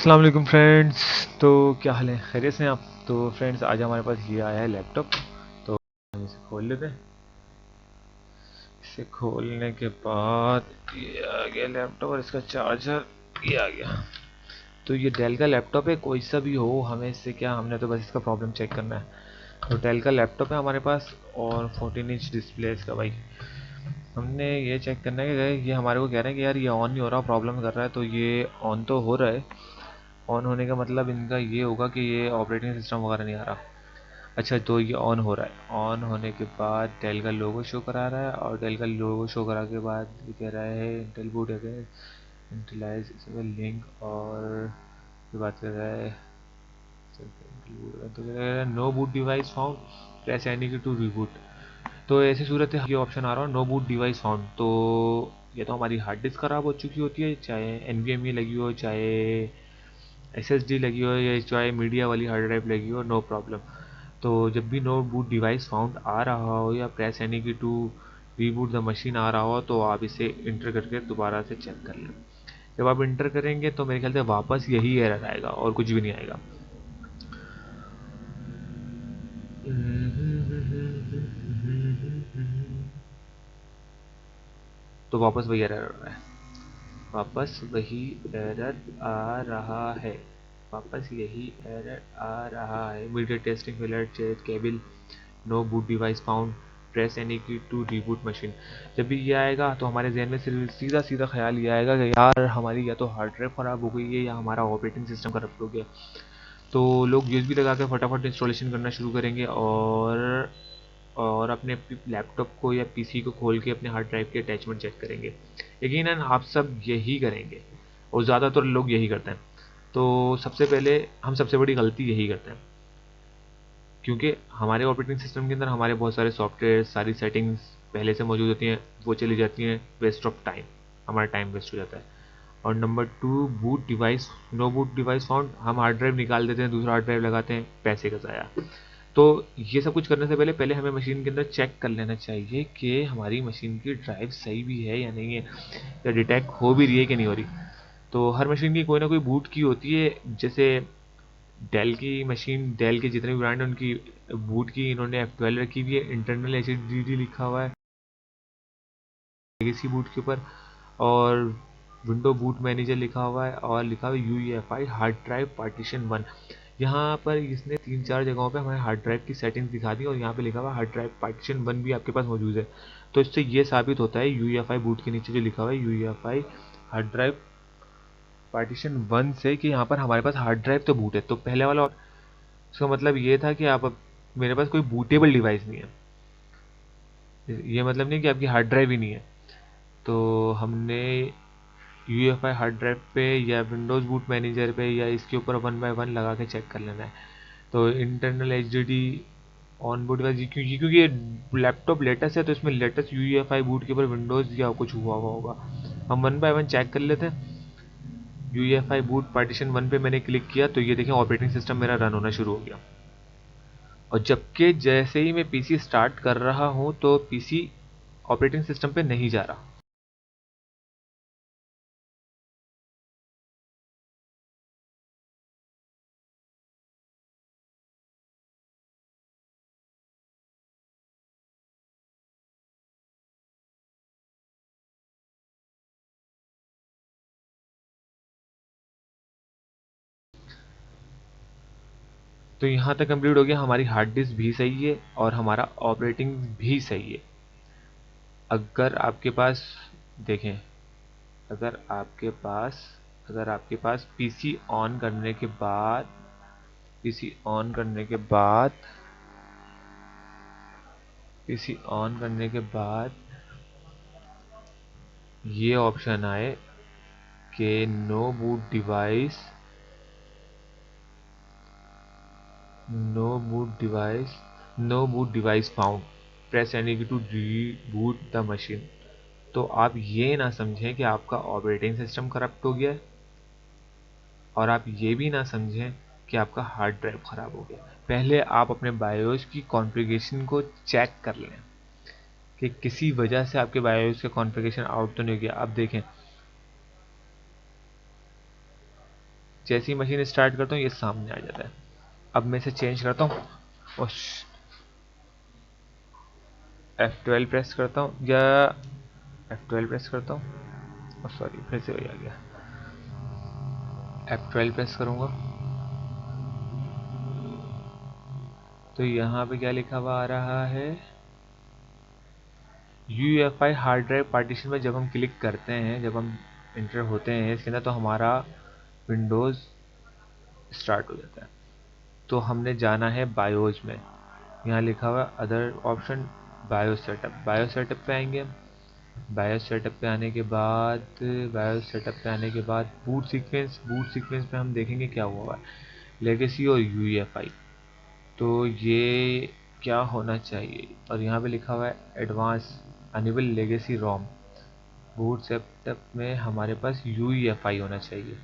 अस्सलाम वालेकुम फ्रेंड्स। तो क्या हाल है, खैरियत से हैं आप? तो फ्रेंड्स, आज हमारे पास ये आया है लैपटॉप। तो हम इसे खोल लेते हैं। इसे खोलने के बाद ये आ गया लैपटॉप और इसका चार्जर ये आ गया। तो ये डेल का लैपटॉप है, कोई सा भी हो, हमें इससे क्या, हमने तो बस इसका प्रॉब्लम चेक करना है। तो डेल का लैपटॉप है हमारे पास और 14 इंच डिस्प्ले है इसका भाई। हमने ये चेक करना है कि ये हमारे को कह रहे हैं कि यार ये ऑन नहीं हो रहा, प्रॉब्लम कर रहा है। तो ये ऑन तो हो रहा है। ऑन होने का मतलब इनका ये होगा कि ये ऑपरेटिंग सिस्टम वगैरह नहीं आ रहा। अच्छा, तो ये ऑन हो रहा है। ऑन होने के बाद डेल का लोगो शो करा रहा है और डेल का लोगो शो करा के बाद ये कह रहा है इंटेल बूट है, इंटेलाइज लिंक, और ये बात कर रहा है तो कह रहा है no boot device found, press any key to reboot. तो ऐसी सूरत है, ये ऑप्शन आ रहा है नो बूट डिवाइस फाउंड। तो ये तो हमारी हार्ड डिस्क खराब हो चुकी होती है, चाहे एनवीएमई लगी हो, चाहे एसएसडी लगी हो, या चाहे मीडिया वाली हार्ड ड्राइव लगी हो, नो प्रॉब्लम। तो जब भी नो बूट डिवाइस फाउंड आ रहा हो या प्रेस यानी कि टू रीबूट द मशीन आ रहा हो, तो आप इसे इंटर करके दोबारा से चेक कर लें। जब आप इंटर करेंगे तो मेरे ख्याल से वापस यही एरर आएगा और कुछ भी नहीं आएगा। तो वापस वही एरर आ रहा है। वापस वही एरर आ रहा है। वापस यही एरर आ रहा है। Media testing failure, check cable, no boot device found, press any key to reboot machine. जब भी ये आएगा तो हमारे जहन में सिर्फ सीधा सीधा ख्याल ये आएगा कि यार हमारी या तो हार्ड ड्राइव ख़राब हो गई है या हमारा ऑपरेटिंग सिस्टम करप्ट हो गया। तो लोग यूएसबी लगा के फटाफट इंस्टॉलेशन करना शुरू करेंगे और अपने लैपटॉप को या पीसी को खोल के अपने हार्ड ड्राइव के अटैचमेंट चेक करेंगे। यकीनन आप सब यही करेंगे और ज़्यादातर लोग यही करते हैं। तो सबसे पहले हम सबसे बड़ी गलती यही करते हैं, क्योंकि हमारे ऑपरेटिंग सिस्टम के अंदर हमारे बहुत सारे सॉफ्टवेयर, सारी सेटिंग्स पहले से मौजूद होती हैं, वो चली जाती हैं, वेस्ट ऑफ टाइम, हमारा टाइम वेस्ट हो जाता है। और number two, boot device, no boot device found, हम हार्ड ड्राइव निकाल देते हैं, दूसरा हार्ड ड्राइव लगाते हैं, पैसे का ज़ाया। तो ये सब कुछ करने से पहले पहले हमें मशीन के अंदर चेक कर लेना चाहिए कि हमारी मशीन की ड्राइव सही भी है या नहीं है, या डिटेक्ट हो भी रही है कि नहीं हो रही। तो हर मशीन की कोई ना कोई बूट की होती है। जैसे डेल की मशीन, डेल के जितने भी ब्रांड हैं उनकी बूट की इन्होंने F12 रखी हुई है, इंटरनल एचडीडी लिखा हुआ है लेगेसी बूट के ऊपर, और विंडो बूट मैनेजर लिखा हुआ है, और लिखा हुआ है UEFI हार्ड ड्राइव पार्टीशन 1। यहाँ पर इसने 3-4 जगहों पे हमें हार्ड ड्राइव की सेटिंग्स दिखा दी और यहाँ पे लिखा हुआ है हार्ड ड्राइव पार्टीशन 1 भी आपके पास मौजूद है। तो इससे ये साबित होता है UEFI बूट के नीचे जो लिखा हुआ है UEFI हार्ड ड्राइव पार्टीशन 1 से, कि यहाँ पर हमारे पास हार्ड ड्राइव तो बूट है। तो पहले वाला इसका मतलब ये था कि आप मेरे पास कोई बूटेबल डिवाइस नहीं है, ये मतलब नहीं कि आपकी हार्ड ड्राइव ही नहीं है। तो हमने UEFI हार्ड ड्राइव पे या विंडोज़ बूट मैनेजर पे या इसके ऊपर 1 बाय 1 लगा के चेक कर लेना है। तो internal HDD on board device, क्योंकि ये लैपटॉप लेटेस्ट है तो इसमें लेटेस्ट UEFI बूट के ऊपर विंडोज़ या कुछ हुआ हुआ होगा। हम 1 बाय 1 चेक कर लेते हैं। UEFI बूट पार्टीशन 1 पे मैंने क्लिक किया तो ये देखें ऑपरेटिंग सिस्टम मेरा रन होना शुरू हो गया। और जबकि जैसे ही मैं पीसी स्टार्ट कर रहा हूँ तो पीसी ऑपरेटिंग सिस्टम पे नहीं जा रहा। तो यहाँ तक कंप्लीट हो गया, हमारी हार्ड डिस्क भी सही है और हमारा ऑपरेटिंग भी सही है। अगर आपके पास देखें, अगर आपके पास अगर आपके पास पीसी ऑन करने के बाद पीसी ऑन करने के बाद ये ऑप्शन आए कि no boot device found, press any key to reboot the machine. तो आप ये ना समझें कि आपका ऑपरेटिंग सिस्टम करप्ट हो गया है, और आप ये भी ना समझें कि आपका हार्ड ड्राइव ख़राब हो गया। पहले आप अपने बायोस की कॉन्फ़िगरेशन को चेक कर लें कि किसी वजह से आपके बायोस का कॉन्फ़िगरेशन आउट तो नहीं गया। अब देखें, जैसी मशीन स्टार्ट करता हूँ ये सामने आ जाता है। अब मैं इसे चेंज करता हूँ और F12 प्रेस करता हूँ या F12 प्रेस करता हूँ, और सॉरी फिर से वही आ गया। F12 प्रेस करूँगा तो यहाँ पे क्या लिखा हुआ आ रहा है, UEFI हार्ड ड्राइव पार्टीशन में जब हम क्लिक करते हैं, जब हम इंटर होते हैं इसके अंदर, तो हमारा विंडोज़ स्टार्ट हो जाता है। तो हमने जाना है बायोज में, यहाँ लिखा हुआ अदर ऑप्शन, बायो सेटअप पे आएंगे। बायो सेटअप पे आने के बाद बूट सीक्वेंस पे हम देखेंगे क्या हुआ है, लेगेसी और UEFI। तो ये क्या होना चाहिए, और यहाँ पे लिखा हुआ है एडवांस अनेबल लेगेसी रोम। बूट सेटअप में हमारे पास UEFI होना चाहिए।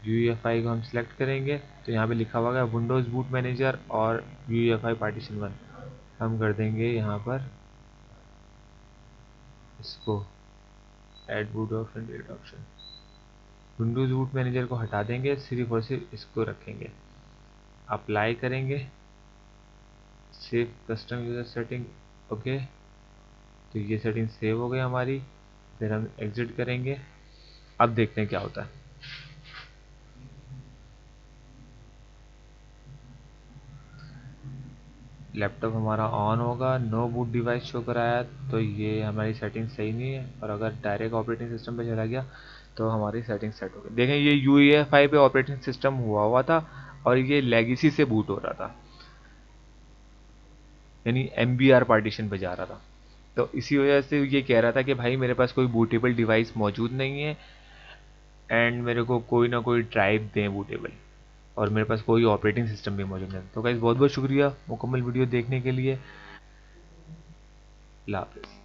UEFI को हम सिलेक्ट करेंगे तो यहाँ पे लिखा हुआ है विंडोज़ बूट मैनेजर और UEFI पार्टीशन 1। हम कर देंगे यहाँ पर इसको add boot option, delete option. Windows boot manager को हटा देंगे, सिर्फ और सिर्फ इसको रखेंगे। अप्लाई करेंगे, save custom user setting, okay. तो ये सेटिंग सेव हो गई हमारी। फिर हम एग्जिट करेंगे। अब देखते हैं क्या होता है। लैपटॉप हमारा ऑन होगा, नो बूट डिवाइस शो कराया, तो ये हमारी सेटिंग सही नहीं है। और अगर डायरेक्ट ऑपरेटिंग सिस्टम पे चला गया तो हमारी सेटिंग सेट हो गई। देखें ये UEFI पे ऑपरेटिंग सिस्टम हुआ था और ये लेगेसी से बूट हो रहा था, यानी MBR पार्टीशन पे जा रहा था। तो इसी वजह से ये कह रहा था कि भाई मेरे पास कोई बूटेबल डिवाइस मौजूद नहीं है एंड मेरे को कोई ना कोई ड्राइव दें बूटेबल, और मेरे पास कोई ऑपरेटिंग सिस्टम भी मौजूद नहीं। तो गाइस बहुत बहुत शुक्रिया मुकम्मल वीडियो देखने के लिए। अल्लाह हाफिज़।